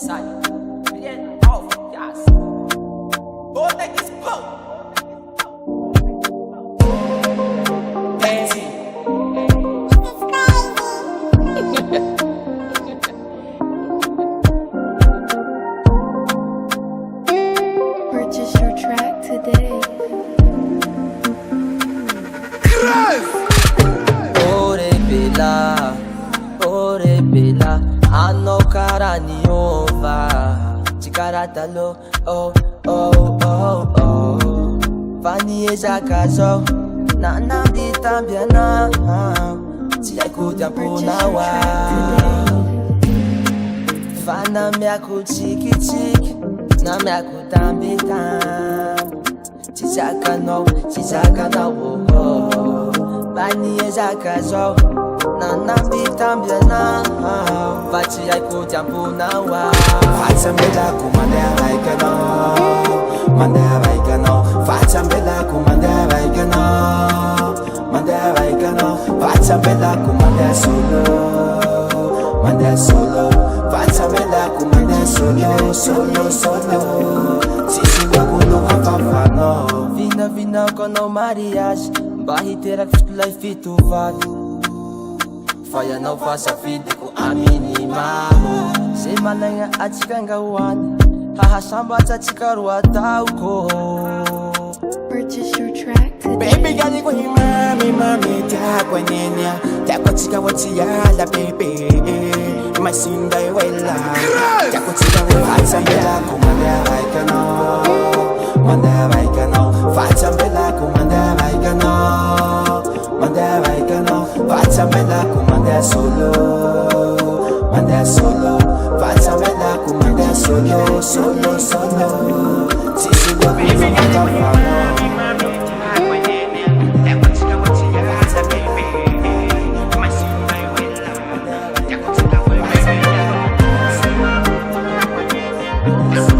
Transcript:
Sai, bien, auf, gas. Bota que explode. Purchase your track today. Ore bela, ano cara ni ova. Chikarata lo, oh, oh, oh, oh. Fani eja kazo, na di tambiana. Tia kutia punawa. Fana miaku chiki chiki, na miaku tambi tam. Chichaka no, oh, oh. Fani eja kazo. Na bitambiana Vachi ai kujampuna Fatsambela kumandea vaikano Mandea vaikano Fatsambela kumandea vaikano Mandea vaikano Fatsambela kumandea solo Mandea solo Fatsambela kumandea solo Solo solo Sisi wakuno hafafano Vina kono mariage Bahitera kutlai fitu vali Faya não faça vida com a mínima. Se malanga atikanga wani Hahashamba tachikaru atauko. Purchase your track today. Baby gali kwa mami Takwa nyenya Takwa chika wachiyala baby Masinda iwela Takwa chika Fatsambela kumandea vaikano Mandea vaikano Fatsambela kumandea vaikano Mandea vaikano Fatsambela kumandea solo Mandea solo Fatsambela kumandea solo Solo solo Sisi wakuno hafafano Purchase